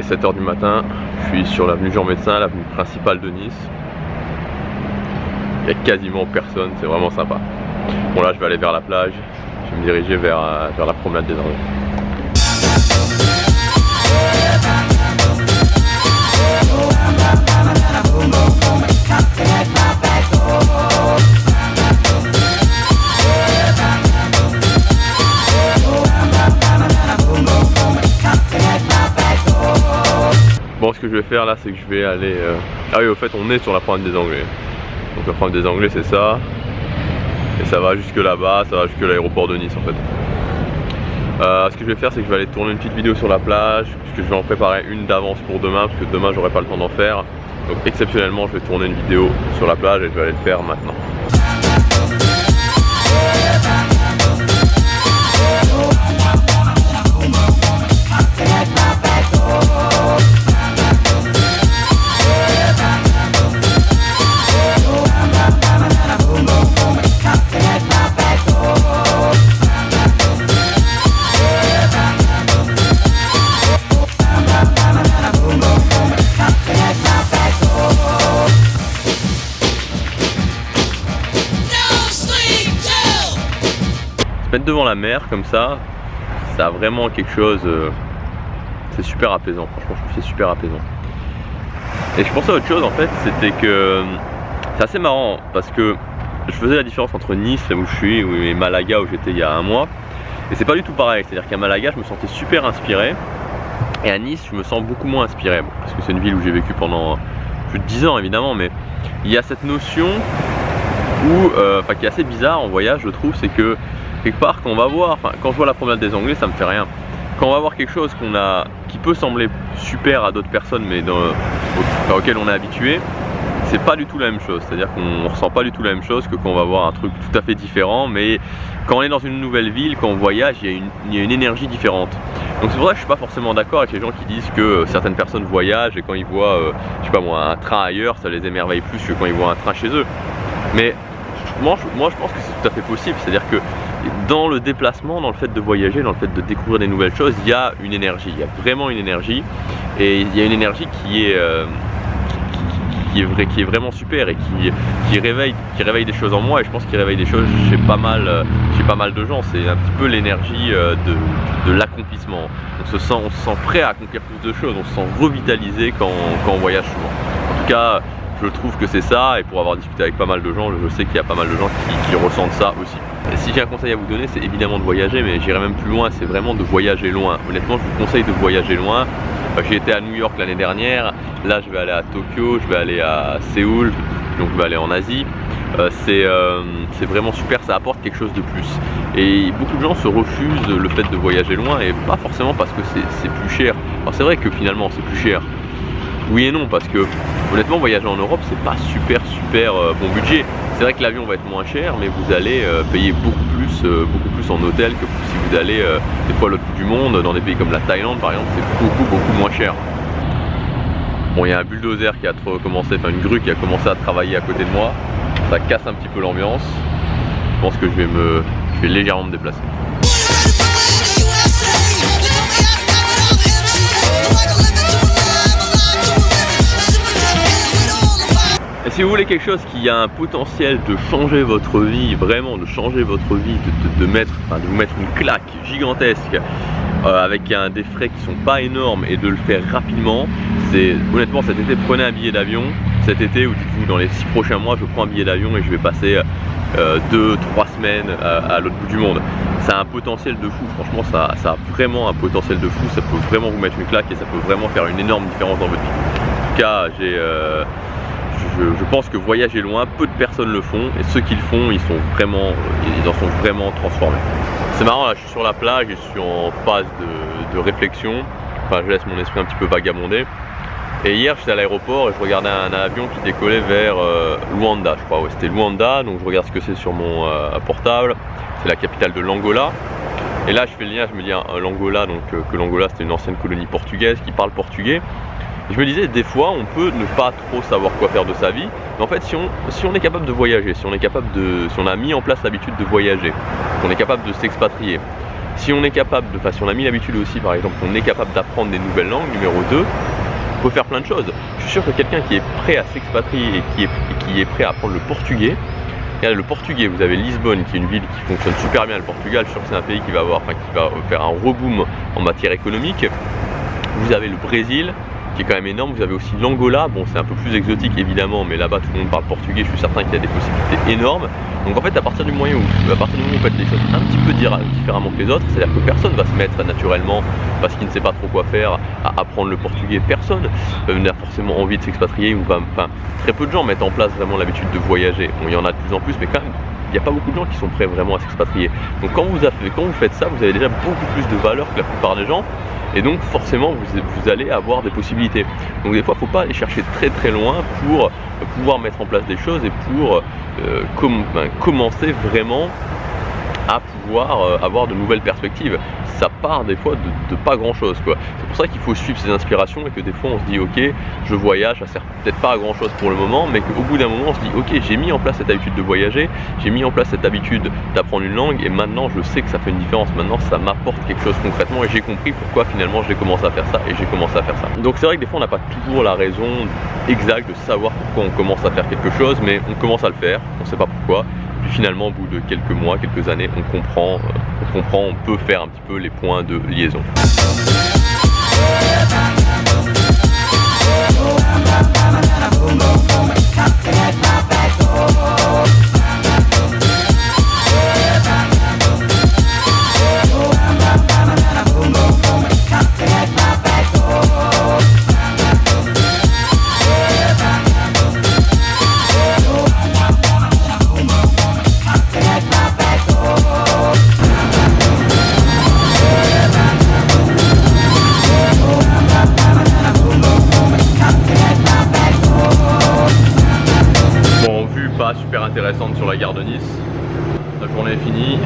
7 h du matin, je suis sur l'avenue Jean-Médecin, l'avenue principale de Nice. Il n'y a quasiment personne, c'est vraiment sympa. Bon là je vais aller vers la plage, je vais me diriger vers la promenade des Anglais. Bon, ce que je vais faire là, c'est que je vais aller... Ah oui, au fait, on est sur la promenade des Anglais. Donc la promenade des Anglais, c'est ça. Et ça va jusque là-bas, ça va jusque l'aéroport de Nice en fait. Ce que je vais faire, c'est que je vais aller tourner une petite vidéo sur la plage, puisque je vais en préparer une d'avance pour demain, parce que demain, j'aurai pas le temps d'en faire. Donc exceptionnellement, je vais tourner une vidéo sur la plage et je vais aller le faire maintenant. Se mettre devant la mer comme ça a vraiment quelque chose, c'est super apaisant, franchement je trouve que c'est super apaisant. Et je pensais à autre chose en fait, c'était que c'est assez marrant parce que je faisais la différence entre Nice, là où je suis, et Malaga où j'étais il y a un mois, et c'est pas du tout pareil, c'est à dire qu'à Malaga je me sentais super inspiré, et à Nice je me sens beaucoup moins inspiré, bon, parce que c'est une ville où j'ai vécu pendant plus de 10 ans évidemment, mais il y a cette notion où, qui est assez bizarre en voyage je trouve, c'est que quelque part quand on va voir, quand je vois la promenade des Anglais ça me fait rien. Quand on va voir quelque chose qui peut sembler super à d'autres personnes mais auquel on est habitué, c'est pas du tout la même chose. C'est-à-dire qu'on ressent pas du tout la même chose que quand on va voir un truc tout à fait différent. Mais quand on est dans une nouvelle ville, quand on voyage, il y a une énergie différente. Donc c'est pour ça que je suis pas forcément d'accord avec les gens qui disent que certaines personnes voyagent et quand ils voient, je sais pas moi, un train ailleurs, ça les émerveille plus que quand ils voient un train chez eux. Mais moi je pense que c'est tout à fait possible. C'est-à-dire que dans le déplacement, dans le fait de voyager, dans le fait de découvrir des nouvelles choses, il y a une énergie, il y a vraiment une énergie, et il y a une énergie qui est vraiment super et qui réveille des choses en moi, et je pense qu'il réveille des choses chez pas mal de gens. C'est un petit peu l'énergie de l'accomplissement. On se sent prêt à accomplir plus de choses, on se sent revitalisé quand on voyage souvent. En tout cas, je trouve que c'est ça, et pour avoir discuté avec pas mal de gens, je sais qu'il y a pas mal de gens qui ressentent ça aussi. Et si j'ai un conseil à vous donner, c'est évidemment de voyager, mais j'irai même plus loin, c'est vraiment de voyager loin. Honnêtement, je vous conseille de voyager loin. J'ai été à New York l'année dernière, là je vais aller à Tokyo, je vais aller à Séoul, donc je vais aller en Asie. C'est vraiment super, ça apporte quelque chose de plus. Et beaucoup de gens se refusent le fait de voyager loin, et pas forcément parce que c'est plus cher. Alors c'est vrai que finalement c'est plus cher. Oui et non, parce que honnêtement voyager en Europe c'est pas super bon budget. C'est vrai que l'avion va être moins cher, mais vous allez payer beaucoup plus en hôtel que si vous allez des fois à l'autre bout du monde, dans des pays comme la Thaïlande par exemple, c'est beaucoup moins cher. Bon, il y a un bulldozer qui a commencé, une grue qui a commencé à travailler à côté de moi, ça casse un petit peu l'ambiance. Je pense que je vais légèrement me déplacer. Et si vous voulez quelque chose qui a un potentiel de changer votre vie, vraiment de changer votre vie, de vous mettre une claque gigantesque avec des frais qui sont pas énormes et de le faire rapidement, c'est honnêtement cet été prenez un billet d'avion, cet été ou dites-vous dans les 6 prochains mois je prends un billet d'avion et je vais passer 2-3 semaines à l'autre bout du monde. Ça a un potentiel de fou, franchement ça a vraiment un potentiel de fou, ça peut vraiment vous mettre une claque et ça peut vraiment faire une énorme différence dans votre vie. En tout cas, je pense que voyager loin, peu de personnes le font, et ceux qui le font, ils en sont vraiment transformés. C'est marrant, là je suis sur la plage et je suis en phase de réflexion, je laisse mon esprit un petit peu vagabonder. Et hier j'étais à l'aéroport et je regardais un avion qui décollait vers Luanda, je crois, ouais, c'était Luanda, donc je regarde ce que c'est sur mon portable, c'est la capitale de l'Angola. Et là je fais le lien, je me dis l'Angola, donc que l'Angola c'était une ancienne colonie portugaise qui parle portugais. Et je me disais, des fois on peut ne pas trop savoir quoi faire de sa vie, mais en fait si on est capable de voyager, si on a mis en place l'habitude de voyager, qu'on est capable de s'expatrier, Si on est capable si on a mis l'habitude aussi, par exemple, on est capable d'apprendre des nouvelles langues, numéro 2, on peut faire plein de choses. Je suis sûr que quelqu'un qui est prêt à s'expatrier et qui est prêt à apprendre le portugais, regardez, le portugais, vous avez Lisbonne qui est une ville qui fonctionne super bien, le Portugal, je suis sûr que c'est un pays qui va faire un reboom en matière économique. Vous avez le Brésil qui est quand même énorme, vous avez aussi l'Angola, bon c'est un peu plus exotique évidemment, mais là-bas tout le monde parle portugais, je suis certain qu'il y a des possibilités énormes. Donc en fait à partir du moment où vous faites les choses un petit peu différemment que les autres, c'est-à-dire que personne va se mettre naturellement, parce qu'il ne sait pas trop quoi faire, à apprendre le portugais, personne n'a forcément envie de s'expatrier, très peu de gens mettent en place vraiment l'habitude de voyager. Bon il y en a de plus en plus, mais quand même il n'y a pas beaucoup de gens qui sont prêts vraiment à s'expatrier. Donc quand vous faites ça, vous avez déjà beaucoup plus de valeur que la plupart des gens. Et donc forcément vous allez avoir des possibilités. Donc des fois il ne faut pas aller chercher très très loin pour pouvoir mettre en place des choses et pour commencer vraiment à pouvoir avoir de nouvelles perspectives. Ça part des fois de pas grand chose quoi. C'est pour ça qu'il faut suivre ses inspirations et que des fois on se dit ok je voyage, ça sert peut-être pas à grand chose pour le moment, mais qu'au bout d'un moment on se dit ok j'ai mis en place cette habitude de voyager, j'ai mis en place cette habitude d'apprendre une langue et maintenant je sais que ça fait une différence, maintenant ça m'apporte quelque chose concrètement et j'ai compris pourquoi finalement j'ai commencé à faire ça et j'ai commencé à faire ça. Donc c'est vrai que des fois on n'a pas toujours la raison exacte de savoir pourquoi on commence à faire quelque chose, mais on commence à le faire, on sait pas pourquoi. Puis finalement, au bout de quelques mois, quelques années, on comprend, on peut faire un petit peu les points de liaison. Super intéressante sur la gare de Nice. La journée est finie,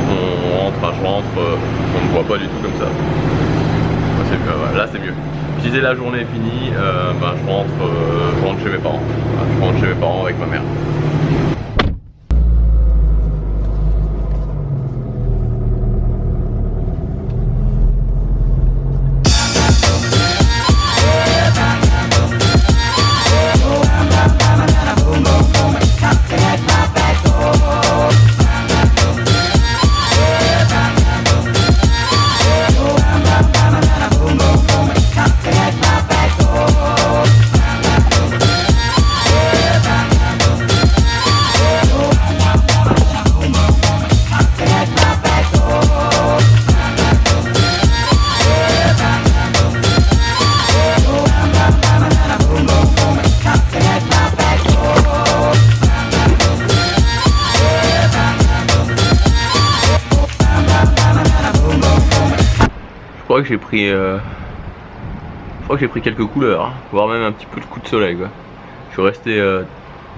je rentre, on ne voit pas du tout comme ça. Là c'est mieux. Je disais la journée est finie, je rentre chez mes parents. Je rentre chez mes parents avec ma mère. Je crois que j'ai pris quelques couleurs, voire même un petit peu de coup de soleil quoi. Je suis resté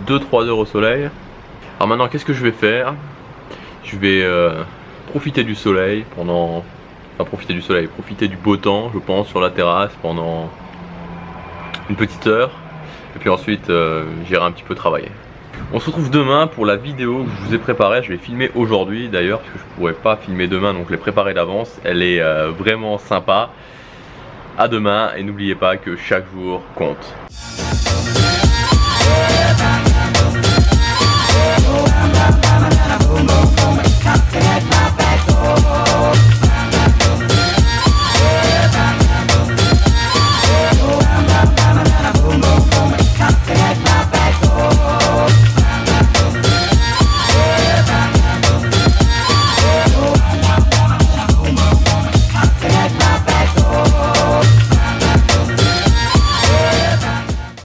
2-3 heures au soleil. Alors maintenant qu'est-ce que je vais faire? Je vais profiter du soleil profiter du beau temps je pense sur la terrasse pendant une petite heure. Et puis ensuite j'irai un petit peu travailler. On se retrouve demain pour la vidéo que je vous ai préparée. Je vais filmer aujourd'hui d'ailleurs parce que je pourrais pas filmer demain, donc je l'ai préparée d'avance. Elle est vraiment sympa. À demain et n'oubliez pas que chaque jour compte. Boom, boom, boom, boom, boom, boom, boom, boom, boom, boom, boom, boom, boom, boom, boom, boom, boom, boom, boom, boom,